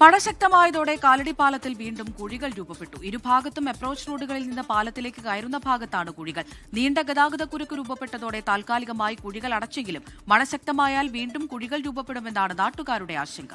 മഴ ശക്തമായതോടെ കാലടി പാലത്തിൽ വീണ്ടും കുഴികൾ രൂപപ്പെട്ടു. ഇരുഭാഗത്തും അപ്രോച്ച് റോഡുകളിൽ നിന്ന് പാലത്തിലേക്ക് കയറുന്ന ഭാഗത്താണ് കുഴികൾ. നീണ്ട ഗതാഗതക്കുരുക്ക് രൂപപ്പെട്ടതോടെ താൽക്കാലികമായി കുഴികൾ അടച്ചെങ്കിലും മഴ ശക്തമായാൽ വീണ്ടും കുഴികൾ രൂപപ്പെടുമെന്നാണ് നാട്ടുകാരുടെ ആശങ്ക.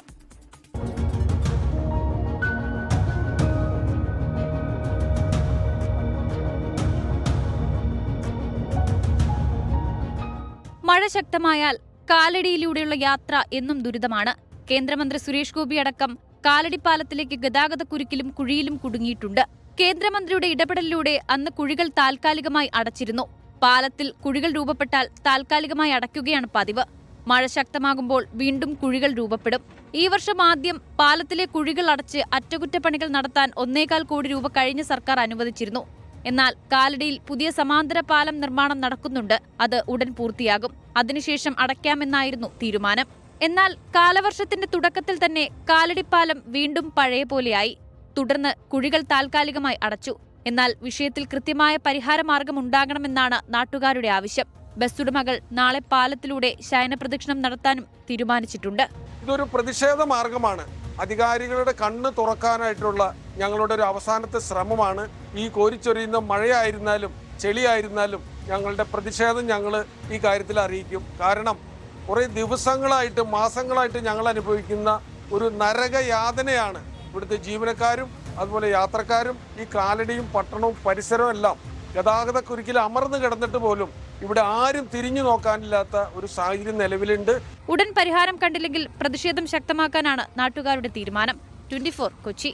മഴ ശക്തമായാൽ കാലടിയിലൂടെയുള്ള യാത്ര എന്നും ദുരിതമാണ്. കേന്ദ്രമന്ത്രി സുരേഷ് ഗോപി അടക്കം കാലടിപ്പാലത്തിലേക്ക് ഗതാഗതക്കുരുക്കിലും കുഴിയിലും കുടുങ്ങിയിട്ടുണ്ട്. കേന്ദ്രമന്ത്രിയുടെ ഇടപെടലിലൂടെ അന്ന് കുഴികൾ താൽക്കാലികമായി അടച്ചിരുന്നു. പാലത്തിൽ കുഴികൾ രൂപപ്പെട്ടാൽ താൽക്കാലികമായി അടയ്ക്കുകയാണ് പതിവ്. മഴ ശക്തമാകുമ്പോൾ വീണ്ടും കുഴികൾ രൂപപ്പെടും. ഈ വർഷം ആദ്യം പാലത്തിലെ കുഴികൾ അടച്ച് അറ്റകുറ്റപ്പണികൾ നടത്താൻ 1.25 കോടി രൂപ കഴിഞ്ഞ സർക്കാർ അനുവദിച്ചിരുന്നു. എന്നാൽ കാലടിയിൽ പുതിയ സമാന്തര പാലം നിർമ്മാണം നടക്കുന്നുണ്ട്. അത് ഉടൻ പൂർത്തിയാകും. അതിനുശേഷം അടയ്ക്കാമെന്നായിരുന്നു തീരുമാനം. എന്നാൽ കാലവർഷത്തിന്റെ തുടക്കത്തിൽ തന്നെ കാലടിപ്പാലം വീണ്ടും പഴയ പോലെയായി. തുടർന്ന് കുഴികൾ താൽക്കാലികമായി അടച്ചു. എന്നാൽ വിഷയത്തിൽ കൃത്യമായ പരിഹാരമാർഗം ഉണ്ടാകണമെന്നാണ് നാട്ടുകാരുടെ ആവശ്യം. ബസ്സുടമകൾ നാളെ പാലത്തിലൂടെ ശയനപ്രദക്ഷിണം നടത്താനും തീരുമാനിച്ചിട്ടുണ്ട്. ഇതൊരു പ്രതിഷേധ മാർഗമാണ്. അധികാരികളുടെ കണ്ണ് തുറക്കാനായിട്ടുള്ള ഞങ്ങളുടെ ഒരു അവസാനത്തെ ശ്രമമാണ്. ഈ കോരിച്ചൊരിയുന്ന മഴയായിരുന്നാലും ചെളിയായിരുന്നാലും ഞങ്ങളുടെ പ്രതിഷേധം ഞങ്ങൾ ഈ കാര്യത്തിൽ അറിയിക്കും. കാരണം കുറേ ദിവസങ്ങളായിട്ട് മാസങ്ങളായിട്ട് ഞങ്ങൾ അനുഭവിക്കുന്ന ഒരു നരകയാതനയാണ് ഇവിടുത്തെ ജീവനക്കാരും അതുപോലെ യാത്രക്കാരും. ഈ കാലടിയും പട്ടണവും പരിസരവും എല്ലാം ഗതാഗതക്കുരുക്കിൽ അമർന്നു കിടന്നിട്ട് പോലും ഇവിടെ ആരും തിരിഞ്ഞു നോക്കാനില്ലാത്ത ഒരു സാഹചര്യം നിലവിലുണ്ട്. ഉടൻ പരിഹാരം കണ്ടില്ലെങ്കിൽ പ്രതിഷേധം ശക്തമാക്കാനാണ് നാട്ടുകാരുടെ തീരുമാനം. 24 കൊച്ചി.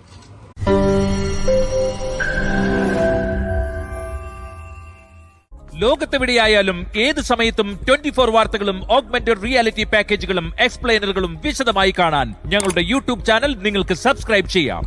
ലോകത്തെവിടെയായാലും ഏത് സമയത്തും 24 വാർത്തകളും ഓഗ്മെന്റഡ് റിയാലിറ്റി പാക്കേജുകളും എക്സ്പ്ലെയിനറുകളും വിശദമായി കാണാൻ ഞങ്ങളുടെ യൂട്യൂബ് ചാനൽ നിങ്ങൾക്ക് സബ്സ്ക്രൈബ് ചെയ്യാം.